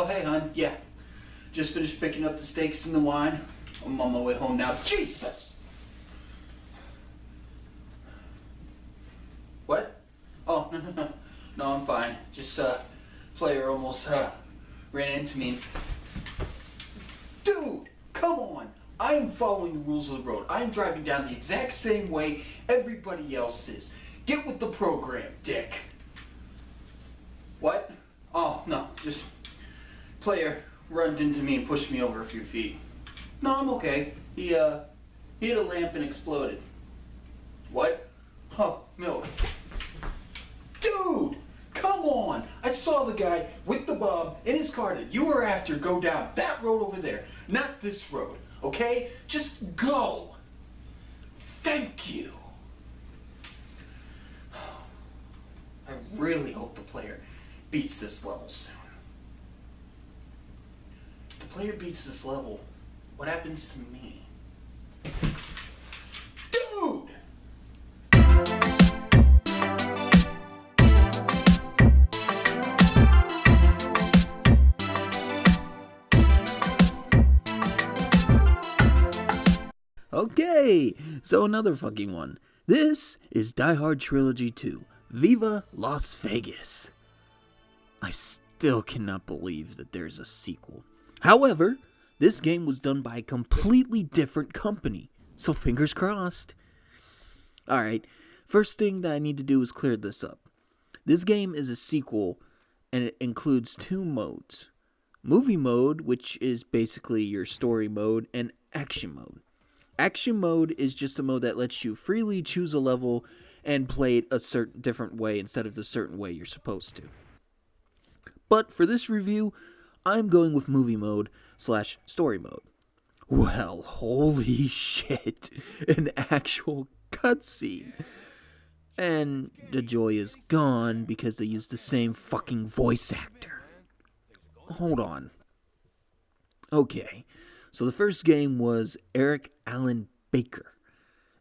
Oh, hey, hon. Yeah. Just finished picking up the steaks and the wine. I'm on my way home now. Jesus! What? Oh, no. No, I'm fine. Just, player almost, ran into me. Dude! Come on! I am following the rules of the road. I am driving down the exact same way everybody else is. Get with the program, dick. What? Oh, no. Just player runned into me and pushed me over a few feet. No, I'm okay. He hit a lamp and exploded. What? Oh, milk. Dude! Come on! I saw the guy with the bomb in his car that you were after go down that road over there, not this road, okay? Just go! Thank you! I really hope the player beats this level soon. If the player beats this level, what happens to me? Dude! Okay, so another fucking one. This is Die Hard Trilogy 2, Viva Las Vegas. I still cannot believe that there's a sequel. However, this game was done by a completely different company, so fingers crossed. Alright, first thing that I need to do is clear this up. This game is a sequel, and it includes two modes. Movie mode, which is basically your story mode, and action mode. Action mode is just a mode that lets you freely choose a level and play it a certain different way instead of the certain way you're supposed to. But for this review, I'm going with movie mode / story mode. Well, holy shit, an actual cutscene. And the joy is gone because they used the same fucking voice actor. Hold on. Okay. So the first game was Eric Allen Baker,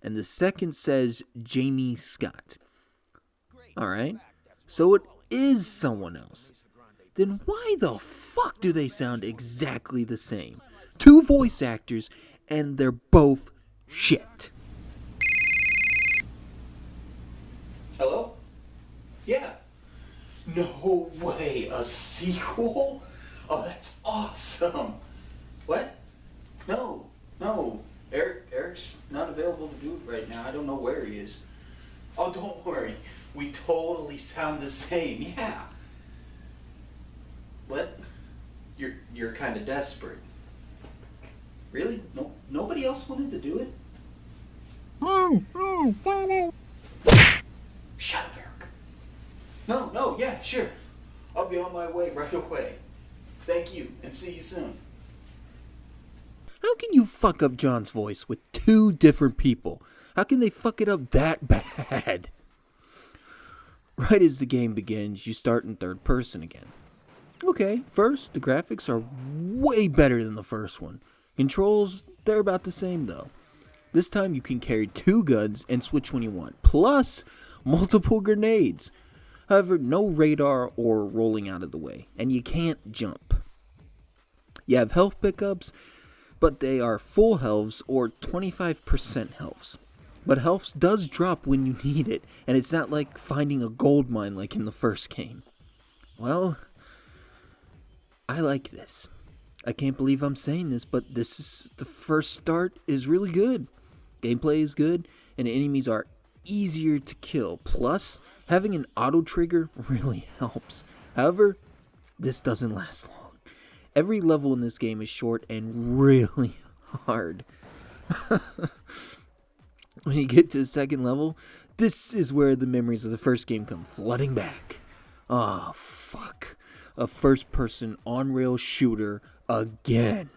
and the second says Jamie Scott. Alright, so it is someone else. Then why the fuck do they sound exactly the same? Two voice actors, and they're both shit. Hello? Yeah. No way, a sequel? Oh, that's awesome. What? No. Eric's not available to do it right now. I don't know where he is. Oh, don't worry. We totally sound the same. Yeah. What? You're kind of desperate. Really? No, nobody else wanted to do it? Shut up, Eric. No, yeah, sure. I'll be on my way right away. Thank you, and see you soon. How can you fuck up John's voice with two different people? How can they fuck it up that bad? Right as the game begins, you start in third person again. Okay, first, the graphics are way better than the first one. Controls, they're about the same though. This time you can carry two guns and switch when you want, plus multiple grenades. However, no radar or rolling out of the way, and you can't jump. You have health pickups, but they are full healths or 25% healths. But health does drop when you need it, and it's not like finding a gold mine like in the first game. Well, I like this. I can't believe I'm saying this, but the first start is really good. Gameplay is good, and enemies are easier to kill. Plus, having an auto trigger really helps. However, this doesn't last long. Every level in this game is short and really hard. When you get to the second level, this is where the memories of the first game come flooding back. Oh, fuck. A first-person on-rail shooter again.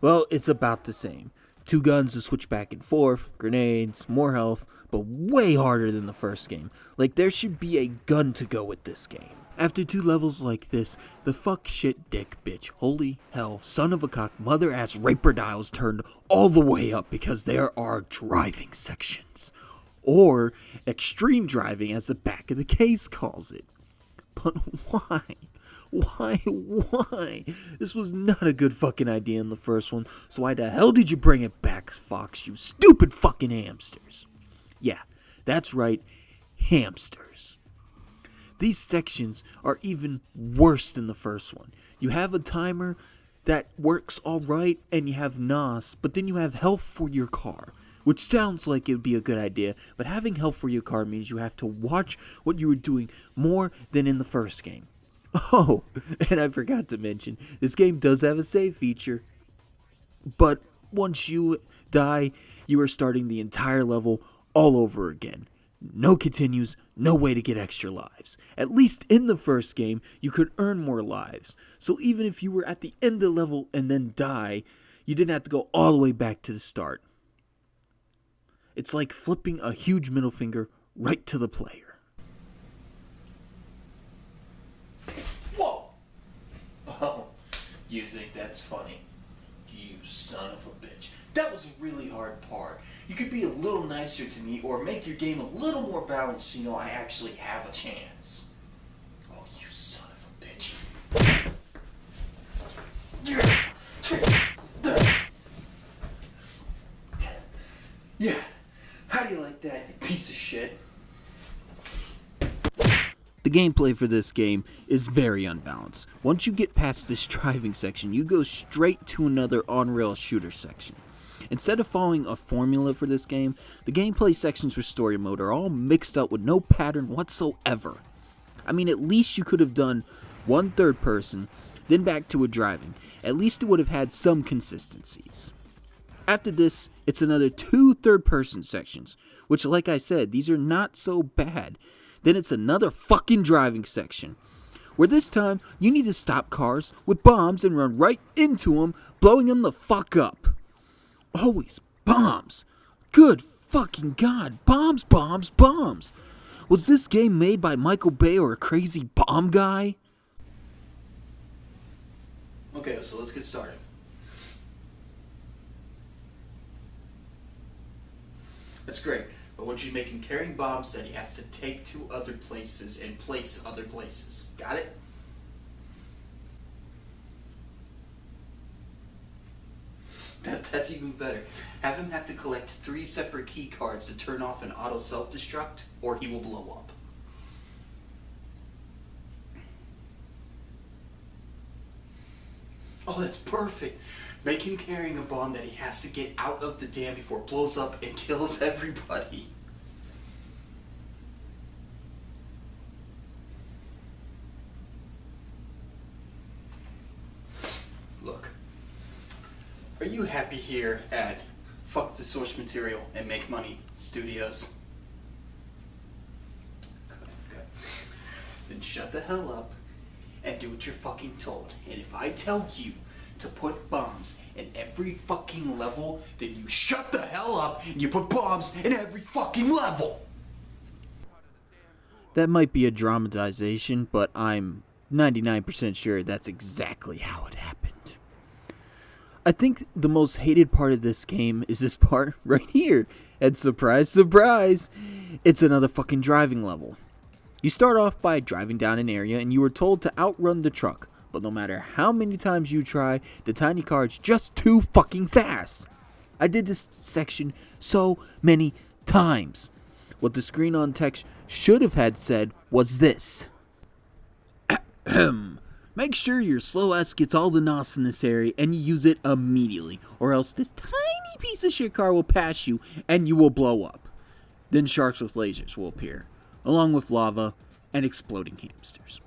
Well, it's about the same. Two guns to switch back and forth, grenades, more health, but way harder than the first game. Like, there should be a gun to go with this game. After two levels like this, the fuck shit dick bitch, holy hell, son of a cock, mother ass raper dials turned all the way up because there are driving sections. Or extreme driving as the back of the case calls it. But why? Why? This was not a good fucking idea in the first one, so why the hell did you bring it back, Fox, you stupid fucking hamsters? Yeah, that's right, hamsters. These sections are even worse than the first one. You have a timer that works alright, and you have NOS, but then you have health for your car, which sounds like it would be a good idea, but having health for your car means you have to watch what you were doing more than in the first game. Oh, and I forgot to mention, this game does have a save feature, but once you die, you are starting the entire level all over again. No continues, no way to get extra lives. At least in the first game, you could earn more lives. So even if you were at the end of the level and then die, you didn't have to go all the way back to the start. It's like flipping a huge middle finger right to the player. Whoa! Oh, you think that's funny? You son of a bitch. That was a really hard part. You could be a little nicer to me or make your game a little more balanced so you know I actually have a chance. Oh, you son of a bitch. Yeah, how do you like that, you piece of shit? The gameplay for this game is very unbalanced. Once you get past this driving section, you go straight to another on-rail shooter section. Instead of following a formula for this game, the gameplay sections for story mode are all mixed up with no pattern whatsoever. I mean, at least you could have done one third person, then back to a driving. At least it would have had some consistencies. After this, it's another 2 third person sections, which, like I said, these are not so bad. Then it's another fucking driving section, where this time you need to stop cars with bombs and run right into them, blowing them the fuck up. Always bombs. Good fucking God. Bombs. Was this game made by Michael Bay or a crazy bomb guy? Okay, so let's get started. That's great, but once you make him carrying bombs that he has to take to other places and place other places. Got it? That's even better. Have him have to collect 3 separate key cards to turn off an auto self-destruct, or he will blow up. Oh, that's perfect. Make him carrying a bomb that he has to get out of the dam before it blows up and kills everybody. Look. Are you happy here at Fuck the Source Material and Make Money Studios? Good. Then shut the hell up and do what you're fucking told. And if I tell you to put bombs in every fucking level, then you shut the hell up and you put bombs in every fucking level. That might be a dramatization, but I'm 99% sure that's exactly how it happened. I think the most hated part of this game is this part right here. And surprise, surprise, it's another fucking driving level. You start off by driving down an area and you are told to outrun the truck. But no matter how many times you try, the tiny car is just too fucking fast. I did this section so many times. What the screen on text should have had said was this. Make sure your slow ass gets all the NOS in this area and you use it immediately, or else this tiny piece of shit car will pass you and you will blow up. Then sharks with lasers will appear, along with lava and exploding hamsters.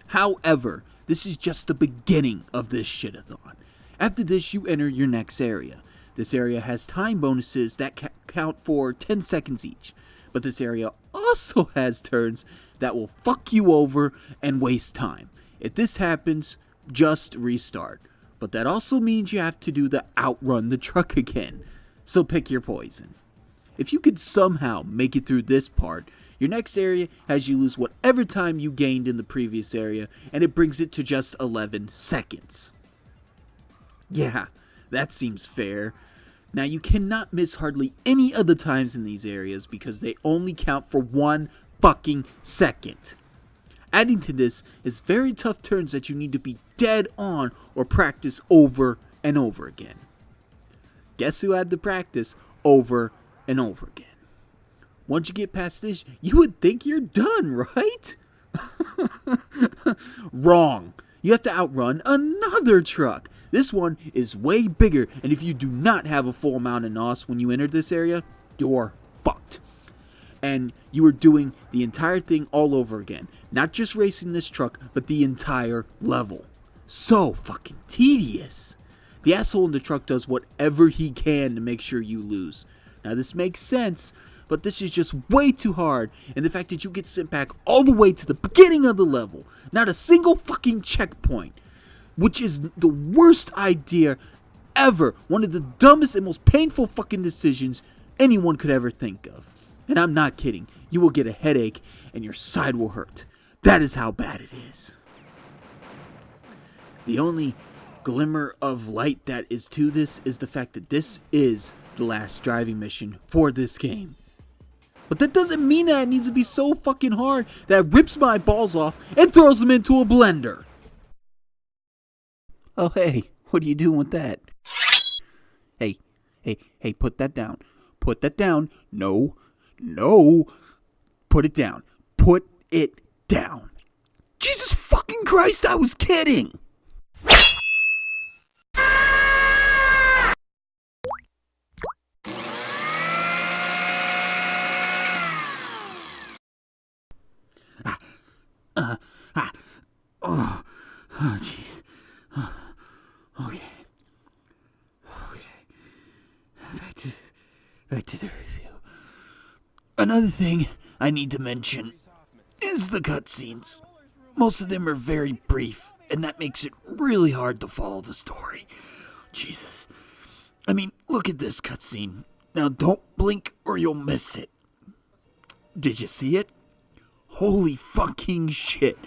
However, this is just the beginning of this shit-a-thon. After this, you enter your next area. This area has time bonuses that count for 10 seconds each. But this area also has turns that will fuck you over and waste time. If this happens, just restart. But that also means you have to do the outrun the truck again. So pick your poison. If you could somehow make it through this part, your next area has you lose whatever time you gained in the previous area, and it brings it to just 11 seconds. Yeah, that seems fair. Now, you cannot miss hardly any other times in these areas because they only count for 1 fucking second. Adding to this is very tough turns that you need to be dead on or practice over and over again. Guess who had to practice over and over again? Once you get past this, you would think you're done, right? Wrong. You have to outrun another truck. This one is way bigger, and if you do not have a full amount of NOS when you enter this area, you're fucked. And you are doing the entire thing all over again. Not just racing this truck, but the entire level. So fucking tedious. The asshole in the truck does whatever he can to make sure you lose. Now this makes sense, but this is just way too hard. And the fact that you get sent back all the way to the beginning of the level, not a single fucking checkpoint, which is the worst idea ever. One of the dumbest and most painful fucking decisions anyone could ever think of. And I'm not kidding. You will get a headache and your side will hurt. That is how bad it is. The only glimmer of light that is to this is the fact that this is the last driving mission for this game. But that doesn't mean that it needs to be so fucking hard that it rips my balls off and throws them into a blender. Oh hey, what are you doing with that? Hey, put that down. Put that down. No. Put it down. Put it down. Jesus fucking Christ, I was kidding! Oh, jeez. Okay. Back to the review. Another thing I need to mention is the cutscenes. Most of them are very brief, and that makes it really hard to follow the story. Jesus. I mean, look at this cutscene. Now don't blink or you'll miss it. Did you see it? Holy fucking shit.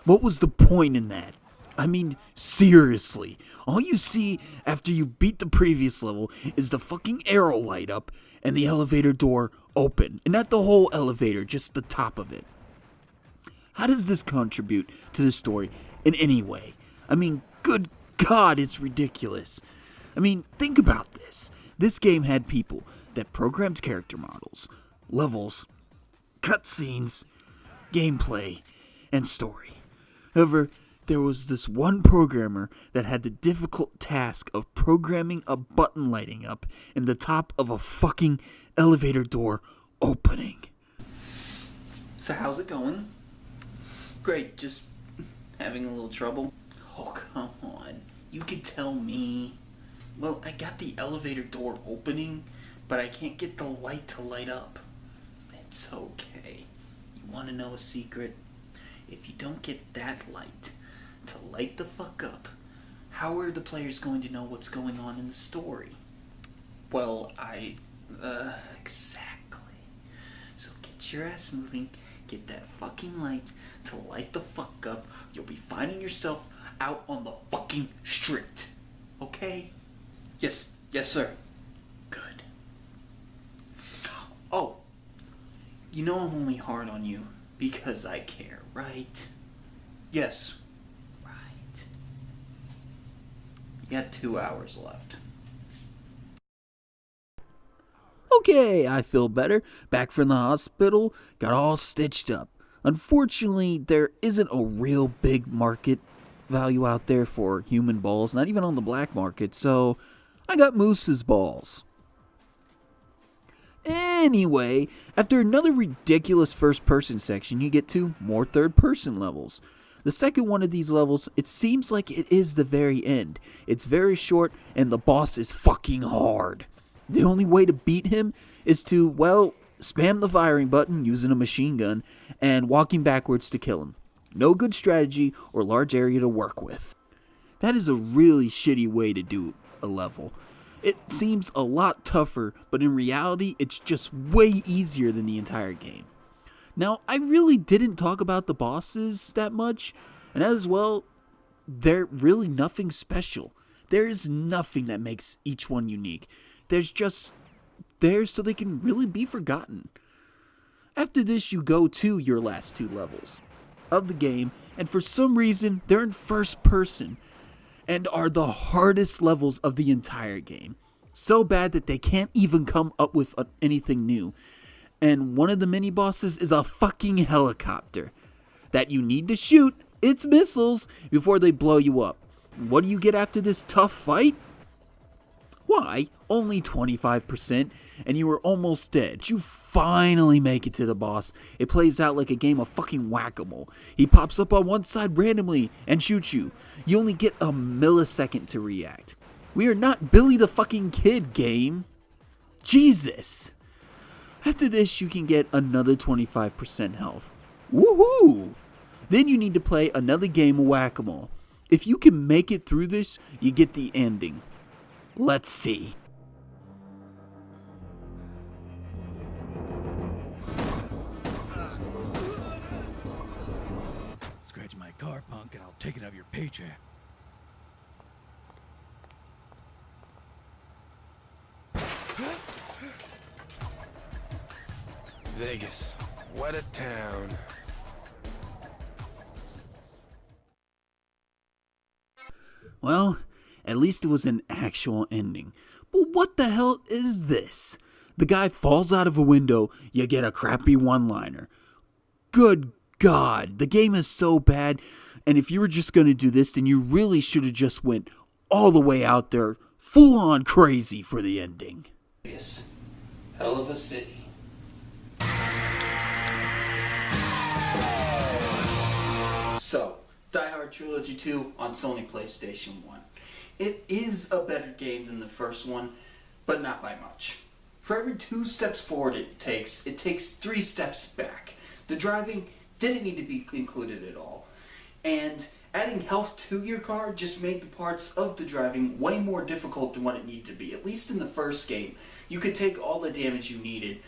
What was the point in that? I mean, seriously. All you see after you beat the previous level is the fucking arrow light up and the elevator door open. And not the whole elevator, just the top of it. How does this contribute to the story in any way? I mean, good God, it's ridiculous. I mean, think about this. This game had people that programmed character models, levels, cutscenes, gameplay, and story. However, there was this one programmer that had the difficult task of programming a button lighting up in the top of a fucking elevator door opening. So how's it going? Great, just having a little trouble. Oh, come on. You could tell me. Well, I got the elevator door opening, but I can't get the light to light up. It's okay. You want to know a secret? If you don't get that light to light the fuck up, how are the players going to know what's going on in the story? Well, exactly. So get your ass moving, get that fucking light to light the fuck up. You'll be finding yourself out on the fucking street. Okay? Yes, sir. Good. Oh, you know I'm only hard on you because I care, right? Yes. Right. You got 2 hours left. Okay, I feel better. Back from the hospital, got all stitched up. Unfortunately, there isn't a real big market value out there for human balls, not even on the black market, so I got Moose's balls. Anyway, after another ridiculous first-person section, you get to more third-person levels. The second one of these levels, it seems like it is the very end. It's very short, and the boss is fucking hard. The only way to beat him is to, well, spam the firing button using a machine gun and walking backwards to kill him. No good strategy or large area to work with. That is a really shitty way to do a level. It seems a lot tougher, but in reality, it's just way easier than the entire game. Now, I really didn't talk about the bosses that much, and as well, they're really nothing special. There is nothing that makes each one unique. There's just there so they can really be forgotten. After this, you go to your last 2 levels of the game, and for some reason, they're in first person and are the hardest levels of the entire game. So bad that they can't even come up with anything new. And one of the mini bosses is a fucking helicopter that you need to shoot its missiles before they blow you up. What do you get after this tough fight? Why, only 25%, and you were almost dead. You finally make it to the boss. It plays out like a game of fucking whack-a-mole. He pops up on one side randomly and shoots you. You only get a millisecond to react. We are not Billy the fucking Kid, game. Jesus. After this, you can get another 25% health. Woohoo! Then you need to play another game of whack-a-mole. If you can make it through this, you get the ending. Let's see. Scratch my car, punk, and I'll take it out of your paycheck. Vegas, what a town. Well, at least it was an actual ending. But what the hell is this? The guy falls out of a window, you get a crappy one-liner. Good God, the game is so bad, and if you were just going to do this, then you really should have just went all the way out there, full-on crazy for the ending. Yes. Hell of a city. So, Die Hard Trilogy 2 on Sony PlayStation 1. It is a better game than the first one, but not by much. For every 2 steps forward it takes 3 steps back. The driving didn't need to be included at all. And adding health to your car just made the parts of the driving way more difficult than what it needed to be. At least in the first game, you could take all the damage you needed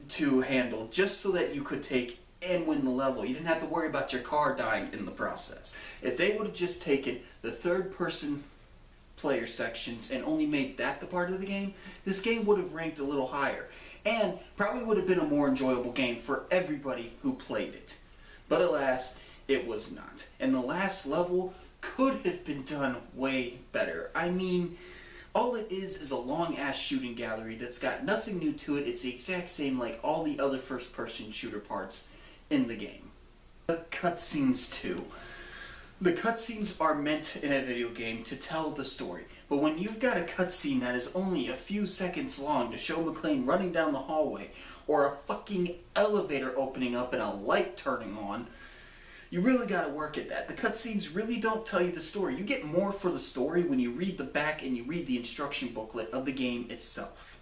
to handle just so that you could take and win the level. You didn't have to worry about your car dying in the process. If they would have just taken the third-person player sections and only made that the part of the game, this game would have ranked a little higher. And probably would have been a more enjoyable game for everybody who played it. But alas, it was not. And the last level could have been done way better. I mean, all it is a long-ass shooting gallery that's got nothing new to it. It's the exact same like all the other first-person shooter parts in the game. The cutscenes too. The cutscenes are meant in a video game to tell the story, but when you've got a cutscene that is only a few seconds long to show McClane running down the hallway, or a fucking elevator opening up and a light turning on, you really gotta work at that. The cutscenes really don't tell you the story. You get more for the story when you read the back and you read the instruction booklet of the game itself.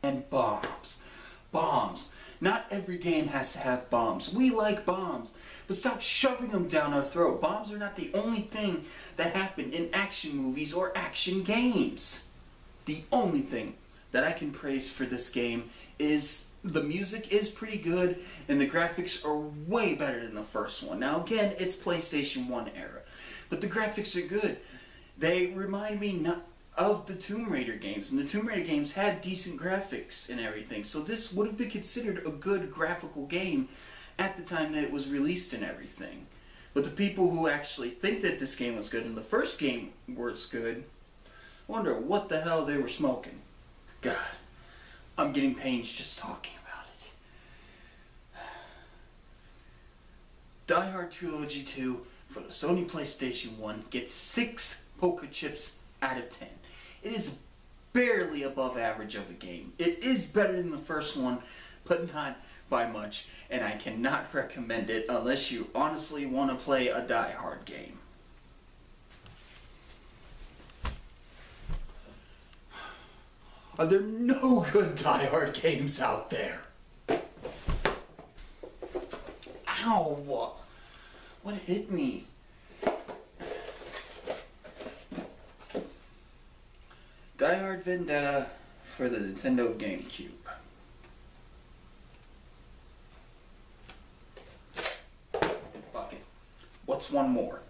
And bombs. Bombs. Not every game has to have bombs. We like bombs, but stop shoving them down our throat. Bombs are not the only thing that happen in action movies or action games. The only thing that I can praise for this game is the music is pretty good and the graphics are way better than the first one. Now again, it's PlayStation 1 era, but the graphics are good. They remind me of the Tomb Raider games, and the Tomb Raider games had decent graphics and everything, so this would have been considered a good graphical game at the time that it was released and everything. But the people who actually think that this game was good and the first game was good, wonder what the hell they were smoking. God, I'm getting pains just talking about it. Die Hard Trilogy 2 for the Sony PlayStation 1 gets 6 poker chips out of 10. It is barely above average of a game. It is better than the first one, but not by much, and I cannot recommend it unless you honestly want to play a Die Hard game. Are there no good Die Hard games out there? Ow! What hit me? Die Hard Vendetta for the Nintendo GameCube. Fuck it. What's one more?